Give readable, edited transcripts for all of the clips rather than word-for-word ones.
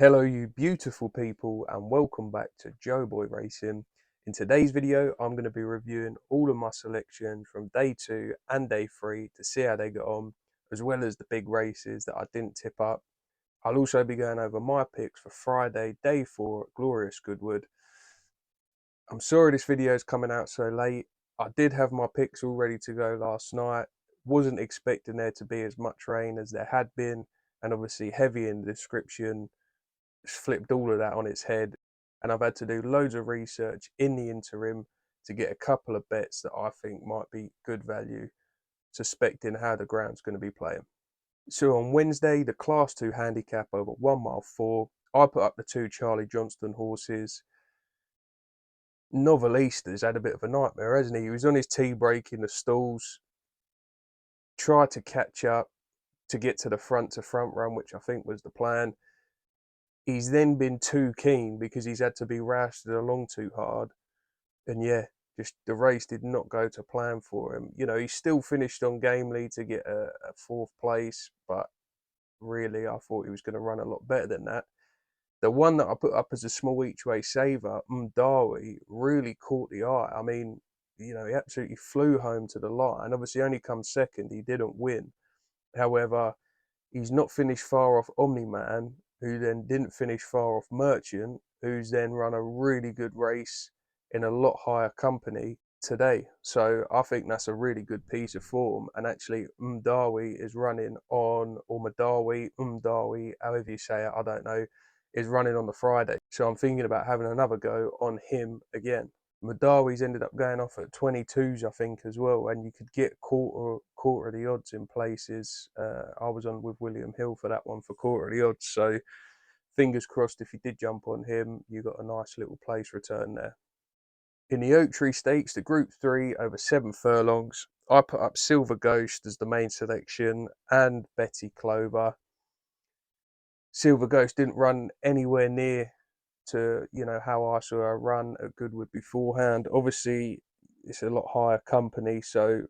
Hello you beautiful people and welcome back to Joeboy Racing. In today's video I'm going to be reviewing all of my selections from day 2 and day 3 to see how they got on, as well as the big races that I didn't tip up. I'll also be going over my picks for Friday day 4 at Glorious Goodwood. I'm sorry this video is coming out so late. I did have my picks all ready to go last night. Wasn't expecting there to be as much rain as there had been, and obviously heavy in the description flipped all of that on its head, and I've had to do loads of research in the interim to get a couple of bets that I think might be good value, suspecting how the ground's going to be playing. So on Wednesday, the Class 2 handicap over 1 mile 4, I put up the 2 Charlie Johnston horses. Novelista's had a bit of a nightmare, hasn't he? He was on his tea break in the stalls, tried to catch up to get to the front run, which I think was the plan. He's then been too keen because he's had to be rousted along too hard. And yeah, just the race did not go to plan for him. You know, he still finished on Gamely to get a 4th place, but really I thought he was going to run a lot better than that. The one that I put up as a small each way saver, Mdawi, really caught the eye. I mean, you know, he absolutely flew home to the line. Obviously only come second, he didn't win. However, he's not finished far off Omni-Man, who then didn't finish far off Merchant, who's then run a really good race in a lot higher company today. So I think that's a really good piece of form. And actually, Mdawi is running on, or Mdawi, however you say it, I don't know, is running on the Friday. So I'm thinking about having another go on him again. Mdawi's ended up going off at 22s, I think, as well, and you could get quarter of the odds in places. I was on with William Hill for that one for quarter of the odds, so fingers crossed if you did jump on him, you got a nice little place return there. In the Oak Tree Stakes, the Group 3 over 7 furlongs, I put up Silver Ghost as the main selection and Betty Clover. Silver Ghost didn't run anywhere near to, you know, how I saw her run at Goodwood beforehand. Obviously, it's a lot higher company, so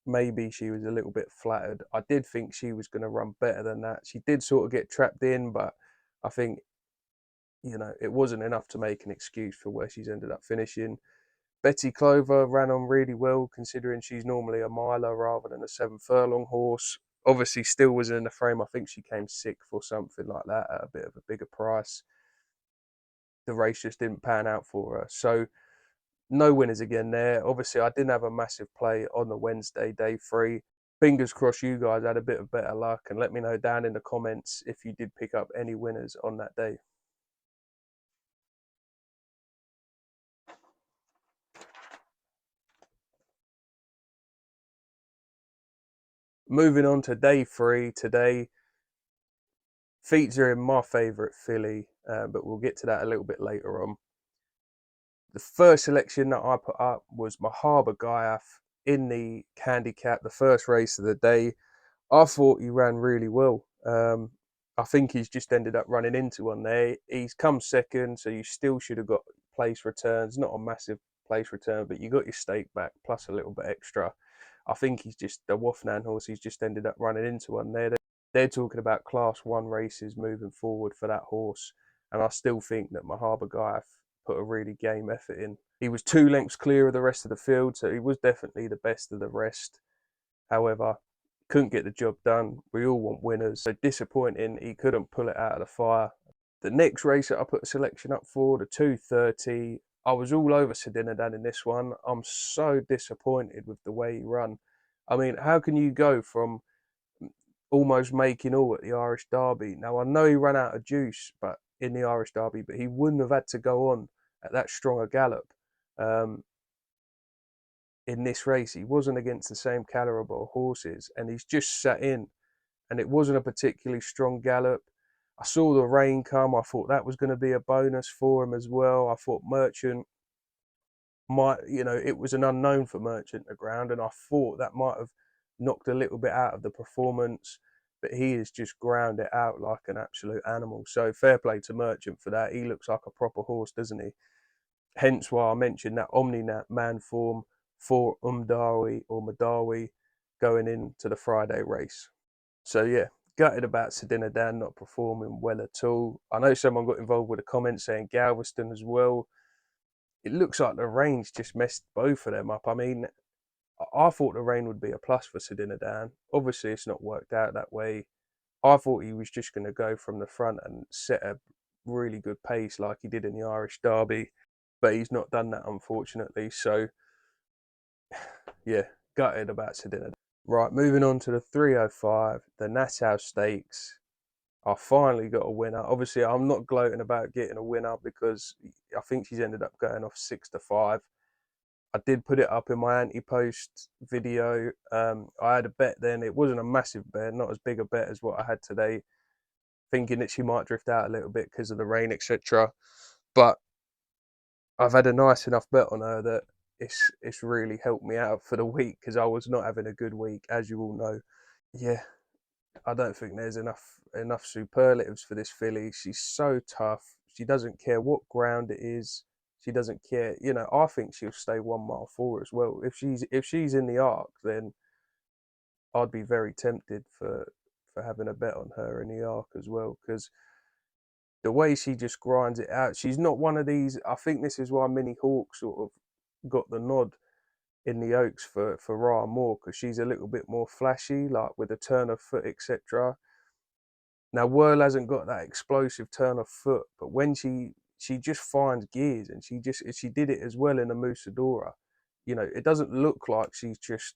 maybe she was a little bit flattered. I did think she was going to run better than that. She did sort of get trapped in, but I think, you know, it wasn't enough to make an excuse for where she's ended up finishing. Betty Clover ran on really well, considering she's normally a miler rather than a 7 furlong horse. Obviously, still was in the frame. I think she came 6th or something like that at a bit of a bigger price. The race just didn't pan out for her. So no winners again there. Obviously, I didn't have a massive play on the Wednesday, day 3. Fingers crossed you guys had a bit of better luck, and let me know down in the comments if you did pick up any winners on that day. Moving on to day 3 today. Featuring my favourite filly, but we'll get to that a little bit later on. The first selection that I put up was Mahaba Gayaf in the handicap, the first race of the day. I thought he ran really well. I think he's just ended up running into one there. He's come second, so you still should have got place returns. Not a massive place return, but you got your stake back plus a little bit extra. I think he's just the Wafnan horse. He's just ended up running into one there. They're talking about Class 1 races moving forward for that horse, and I still think that Mahaba Gayaf put a really game effort in. He was 2 lengths clear of the rest of the field, so he was definitely the best of the rest. However, couldn't get the job done. We all want winners, so disappointing he couldn't pull it out of the fire. The next race that I put a selection up for, the 2:30, I was all over Sedinadan in this one. I'm so disappointed with the way he run. I mean, how can you go from almost making all at the Irish Derby? Now, I know he ran out of juice but in the Irish Derby, but he wouldn't have had to go on at that strong a gallop. In this race, he wasn't against the same caliber of horses, and he's just sat in, and it wasn't a particularly strong gallop. I saw the rain come. I thought that was going to be a bonus for him as well. I thought Merchant might, you know, it was an unknown for Merchant the ground, and I thought that might have knocked a little bit out of the performance, but he has just ground it out like an absolute animal. So fair play to Merchant for that. He looks like a proper horse, doesn't he? Hence why I mentioned that Omni-Man form for Mdawi going into the Friday race. So yeah, Gutted about Sedina Dan not performing well at all. I know someone got involved with a comment saying Galveston as well. It looks like the rain's just messed both of them up. I mean, I thought the rain would be a plus for Sedina Dan. Obviously, it's not worked out that way. I thought he was just going to go from the front and set a really good pace like he did in the Irish Derby, but he's not done that, unfortunately. So, yeah, gutted about Sedina. Right, moving on to the 305, the Nassau Stakes. I finally got a winner. Obviously, I'm not gloating about getting a winner because I think she's ended up going off 6-5. I did put it up in my anti-post video. I had a bet then. It wasn't a massive bet, not as big a bet as what I had today, thinking that she might drift out a little bit because of the rain, etc. But I've had a nice enough bet on her that it's really helped me out for the week because I was not having a good week, as you all know. Yeah, I don't think there's enough superlatives for this filly. She's so tough. She doesn't care what ground it is. She doesn't care. You know, I think she'll stay 1 mile forward as well. If she's in the arc, then I'd be very tempted for having a bet on her in the arc as well because the way she just grinds it out. She's not one of these. I think this is why Minnie Hawk sort of got the nod in the Oaks for Raya Moore because she's a little bit more flashy, like with a turn of foot, etc. Now Whirl hasn't got that explosive turn of foot, but when she just finds gears and she did it as well in the Musadora. You know, it doesn't look like she's just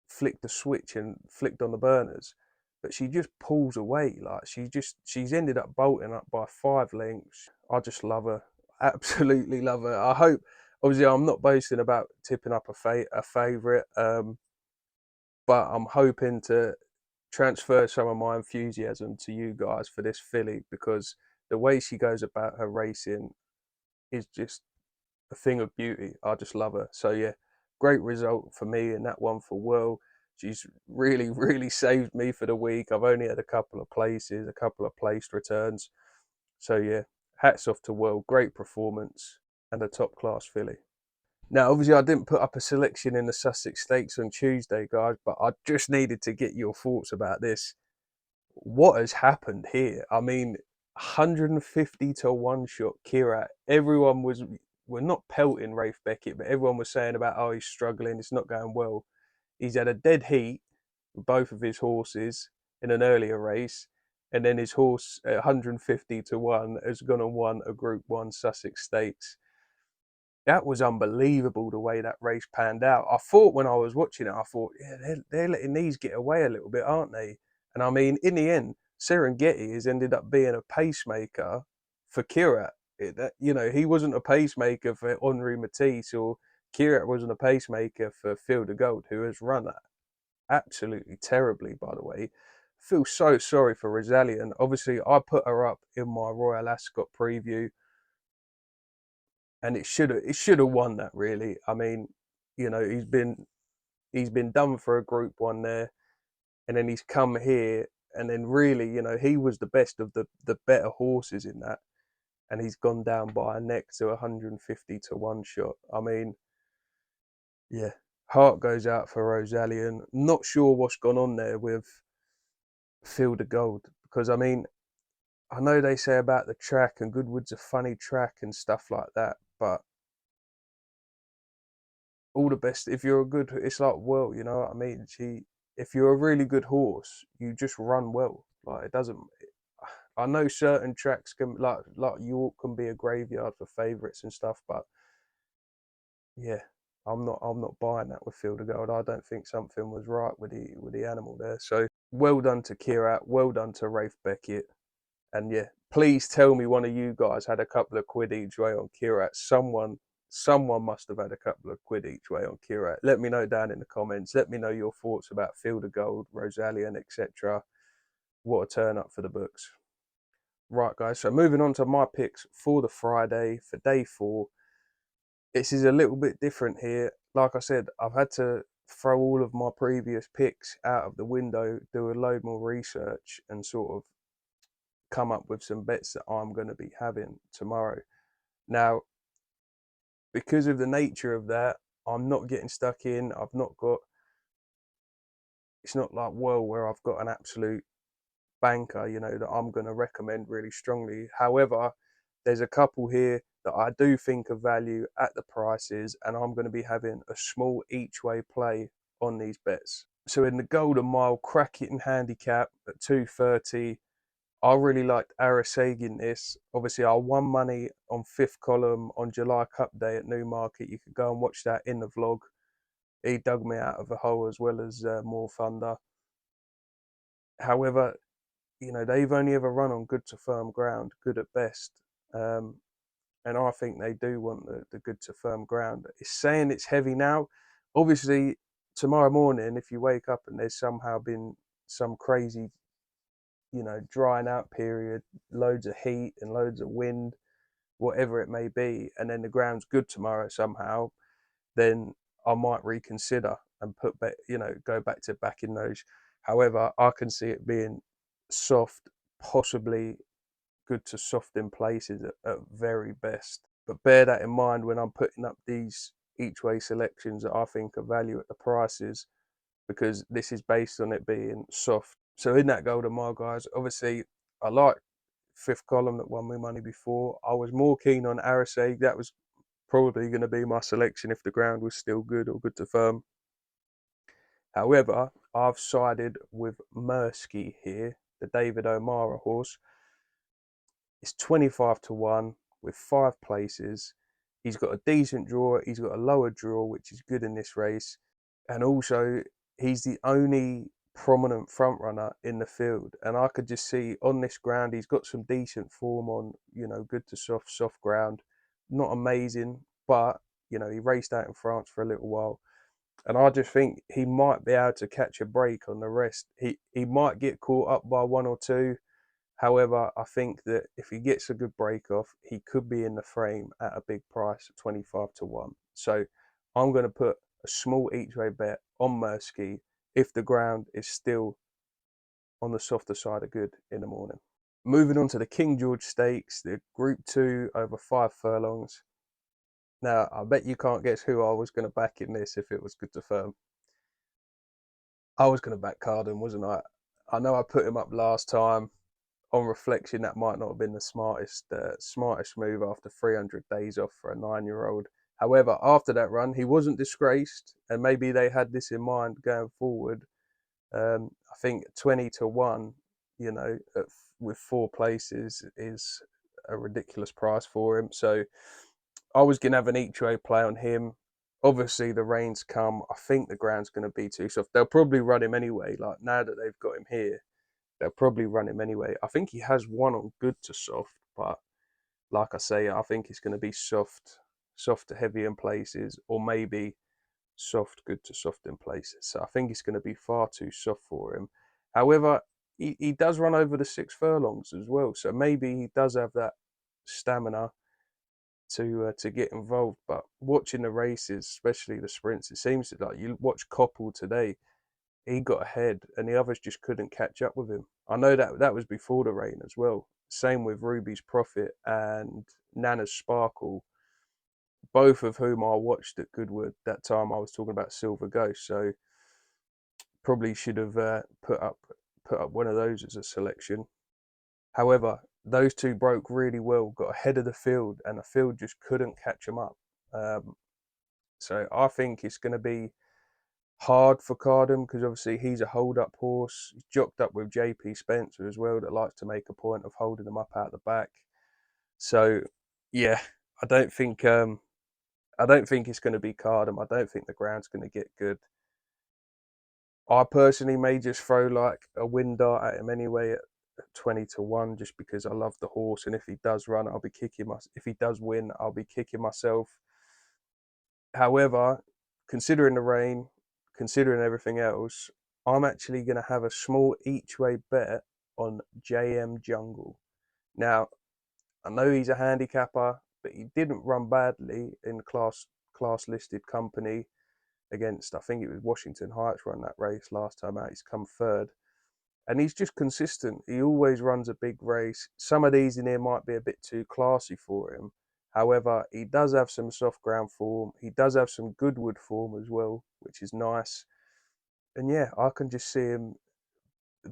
flicked the switch and flicked on the burners, but she just pulls away. Like she's ended up bolting up by 5 lengths. I just love her, absolutely love her. I hope. Obviously, I'm not boasting about tipping up a favourite, but I'm hoping to transfer some of my enthusiasm to you guys for this filly because the way she goes about her racing is just a thing of beauty. I just love her. So yeah, great result for me in that one for Whirl. She's really, really saved me for the week. I've only had a couple of places, a couple of placed returns. So yeah, hats off to Whirl. Great performance and a top class filly. Now, obviously, I didn't put up a selection in the Sussex Stakes on Tuesday, guys, but I just needed to get your thoughts about this. What has happened here? I mean, 150 to one shot Kira. Everyone was, we're not pelting Rafe Beckett, but everyone was saying about, oh, he's struggling, it's not going well. He's had a dead heat with both of his horses in an earlier race, and then his horse at 150 to 1 has gone and won a Group 1 Sussex Stakes. That was unbelievable the way that race panned out. I thought when I was watching it, I thought, yeah, they're letting these get away a little bit, aren't they? And I mean, in the end, Serengeti has ended up being a pacemaker for Kirat. You know, he wasn't a pacemaker for Henri Matisse, or Kirat wasn't a pacemaker for Field of Gold, who has run absolutely terribly, by the way. I feel so sorry for Rosalien. Obviously, I put her up in my Royal Ascot preview and it should have won that really. I mean, you know, he's been done for a Group 1 there, and then he's come here, and then really, you know, he was the best of the better horses in that, and he's gone down by a neck to 150 to one shot. I mean, yeah, heart goes out for Rosalien. Not sure what's gone on there with Field of Gold because I mean, I know they say about the track and Goodwood's a funny track and stuff like that, but all the best. If you're a good, it's like well, you know what I mean. If you're a really good horse, you just run well. Like it doesn't. I know certain tracks can like York can be a graveyard for favourites and stuff, but yeah, I'm not buying that with Field of Gold. I don't think something was right with the animal there. So well done to Kirat, well done to Rafe Beckett, and yeah, please tell me one of you guys had a couple of quid each way on Kirat. Someone must have had a couple of quid each way on Kirat. Let me know down in the comments. Let me know your thoughts about Field of Gold, Rosalien, etc. What a turn up for the books. Right, guys. So moving on to my picks for the Friday for day 4. This is a little bit different here. Like I said, I've had to throw all of my previous picks out of the window, do a load more research, and sort of come up with some bets that I'm going to be having tomorrow. Now, because of the nature of that, I'm not getting stuck in. It's not like Whirl where I've got an absolute banker, you know, that I'm going to recommend really strongly. However, there's a couple here that I do think of value at the prices, and I'm going to be having a small each way play on these bets. So in the Golden Mile Cracking handicap at 230, I really liked Araseg in this. Obviously, I won money on fifth column on July Cup Day at Newmarket. You could go and watch that in the vlog. He dug me out of the hole as well as More Thunder. However, you know, they've only ever run on good to firm ground, good at best. And I think they do want the good to firm ground. It's saying it's heavy now. Obviously, tomorrow morning, if you wake up and there's somehow been some crazy, you know, drying out period, loads of heat and loads of wind, whatever it may be, and then the ground's good tomorrow somehow, then I might reconsider and put back, you know, go back to backing those. However, I can see it being soft, possibly good to soft in places at very best. But bear that in mind when I'm putting up these each way selections that I think are value at the prices, because this is based on it being soft. So in that Golden Mile, guys, obviously I like fifth column that won me money before. I was more keen on Araseg. That was probably going to be my selection if the ground was still good or good to firm. However, I've sided with Mirsky here, the David O'Mara horse. It's 25 to 1 with 5 places. He's got a decent draw. He's got a lower draw, which is good in this race. And also, he's the only prominent front runner in the field. And I could just see on this ground, he's got some decent form on, you know, good to soft ground. Not amazing, but, you know, he raced out in France for a little while. And I just think he might be able to catch a break on the rest. He might get caught up by one or two. However, I think that if he gets a good break off, he could be in the frame at a big price of 25 to 1. So I'm going to put a small each way bet on Mirsky if the ground is still on the softer side of good in the morning. Moving on to the King George Stakes, the Group 2 over 5 furlongs. Now, I bet you can't guess who I was going to back in this if it was good to firm. I was going to back Carden, wasn't I? I know I put him up last time. On reflection, that might not have been the smartest move after 300 days off for a 9-year-old. However, after that run, he wasn't disgraced, and maybe they had this in mind going forward. I think 20 to 1, you know, with 4 places is a ridiculous price for him. So I was going to have an each way play on him. Obviously, the rain's come. I think the ground's going to be too soft. They'll probably run him anyway. Like, now that they've got him here, they'll probably run him anyway. I think he has one on good to soft, but like I say, I think it's going to be soft to heavy in places, or maybe soft good to soft in places. So I think it's going to be far too soft for him. However, he does run over the 6 furlongs as well, so maybe he does have that stamina to get involved. But watching the races, especially the sprints, it seems like you watch Koppel today. He got ahead and the others just couldn't catch up with him. I know that was before the rain as well. Same with Ruby's Prophet and Nana's Sparkle, both of whom I watched at Goodwood that time I was talking about Silver Ghost. So probably should have put up one of those as a selection. However, those two broke really well, got ahead of the field, and the field just couldn't catch them up. So I think it's going to be hard for Cardham because obviously he's a hold-up horse. He's jocked up with JP Spencer as well, that likes to make a point of holding them up out the back. So yeah, I don't think it's going to be Cardham. I don't think the ground's going to get good. I personally may just throw like a win dart at him anyway at 20 to 1, just because I love the horse, and if he does run, I'll be kicking if he does win, I'll be kicking myself. However, considering the rain, considering everything else, I'm actually going to have a small each way bet on JM Jungle. Now, I know he's a handicapper, but he didn't run badly in class listed company against, I think it was Washington Heights run that race last time out. He's come third. And he's just consistent. He always runs a big race. Some of these in here might be a bit too classy for him. However, he does have some soft ground form. He does have some Goodwood form as well, which is nice. And yeah, I can just see him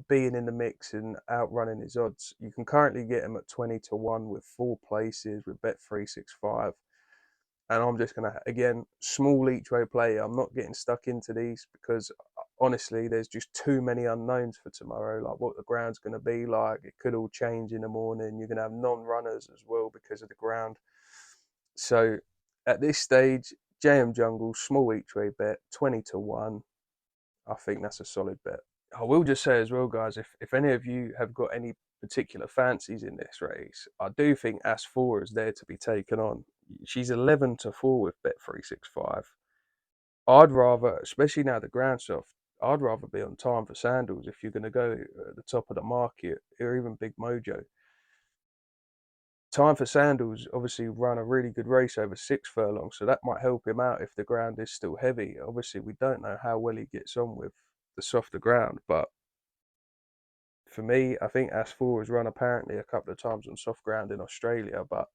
being in the mix and outrunning his odds. You can currently get him at 20-1 with 4 places with Bet365. And I'm just gonna, again, small each way play. I'm not getting stuck into these because honestly, there's just too many unknowns for tomorrow. Like what the ground's gonna be like. It could all change in the morning. You're gonna have non-runners as well because of the ground. So at this stage, JM Jungle small each way bet 20-1. I think that's a solid bet. I will just say as well, guys, if any of you have got any particular fancies in this race, I do think As4 is there to be taken on. She's 11-4 with Bet365. I'd rather, especially now the ground's soft, I'd rather be on Time for Sandals if you're going to go at the top of the market, or even Big Mojo. Time for Sandals obviously run a really good race over 6 furlongs, so that might help him out if the ground is still heavy. Obviously, we don't know how well he gets on with the softer ground, but for me, I think As4 has run apparently a couple of times on soft ground in Australia, but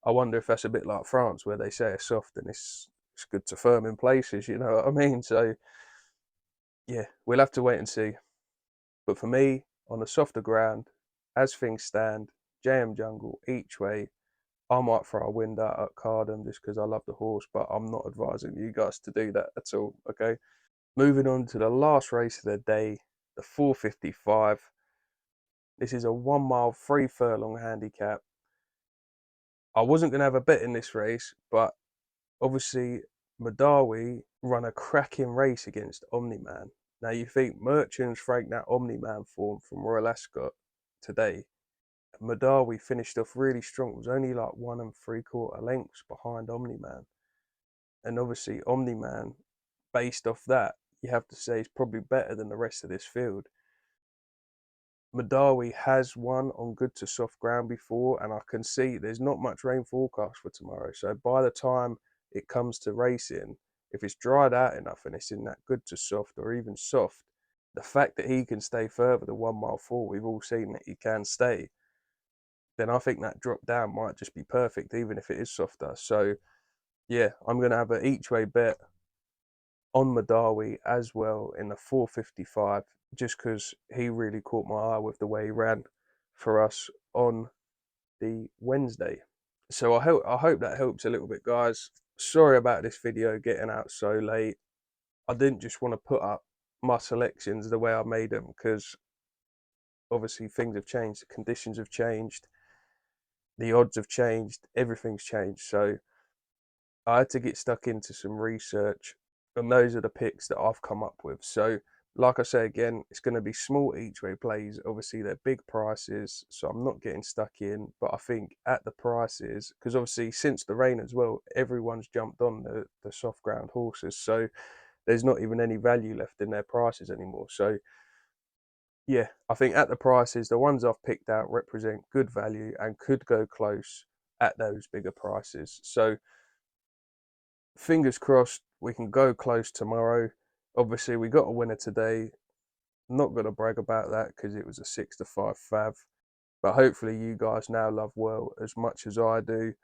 I wonder if that's a bit like France where they say it's soft and it's good to firm in places, you know what I mean? So yeah, we'll have to wait and see. But for me, on the softer ground, as things stand, JM Jungle each way. I might throw a wind out at Cardham just because I love the horse, but I'm not advising you guys to do that at all. Okay. Moving on to the last race of the day, the 455. This is a 1 mile, 3 furlong handicap. I wasn't going to have a bet in this race, but obviously Mdawi run a cracking race against Omni-Man. Now you think Merchants franked that Omni-Man form from Royal Ascot today. Mdawi finished off really strong. It was only like 1 3/4 lengths behind Omni-Man. And obviously Omni-Man, based off that, you have to say is probably better than the rest of this field. Mdawi has won on good to soft ground before, and I can see there's not much rain forecast for tomorrow. So by the time it comes to racing, if it's dried out enough and it's in that good to soft or even soft, the fact that he can stay further than 1 mile 4, we've all seen that he can stay, then I think that drop down might just be perfect, even if it is softer. So yeah, I'm going to have an each way bet on Mdawi as well in the 455, just because he really caught my eye with the way he ran for us on the Wednesday. So I hope that helps a little bit, guys. Sorry about this video getting out so late. I didn't just want to put up my selections the way I made them because obviously things have changed, the conditions have changed, the odds have changed, everything's changed. So I had to get stuck into some research, and those are the picks that I've come up with. So, like I say again, it's going to be small each way plays. Obviously, they're big prices, so I'm not getting stuck in. But I think at the prices, because obviously since the rain as well, everyone's jumped on the soft ground horses. So there's not even any value left in their prices anymore. So yeah, I think at the prices, the ones I've picked out represent good value and could go close at those bigger prices. So fingers crossed we can go close tomorrow. Obviously, we got a winner today. Not going to brag about that because it was a 6-5 fav. But hopefully, you guys now love Well as much as I do.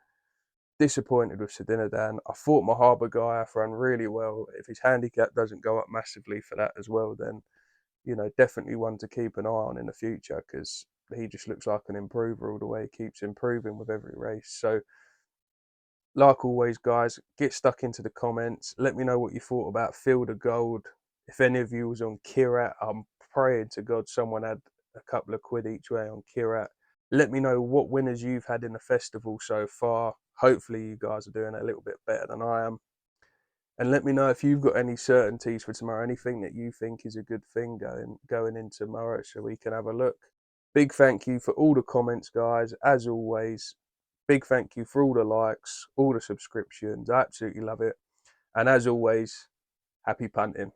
Disappointed with Sedinadan. I thought my Harbour guy ran really well. If his handicap doesn't go up massively for that as well, then definitely one to keep an eye on in the future because he just looks like an improver all the way. He keeps improving with every race. So like always, guys, get stuck into the comments. Let me know what you thought about Field of Gold. If any of you was on Kirat, I'm praying to God someone had a couple of quid each way on Kirat. Let me know what winners you've had in the festival so far. Hopefully you guys are doing a little bit better than I am. And let me know if you've got any certainties for tomorrow, anything that you think is a good thing going in tomorrow so we can have a look. Big thank you for all the comments, guys. As always, big thank you for all the likes, all the subscriptions. I absolutely love it. And as always, happy punting.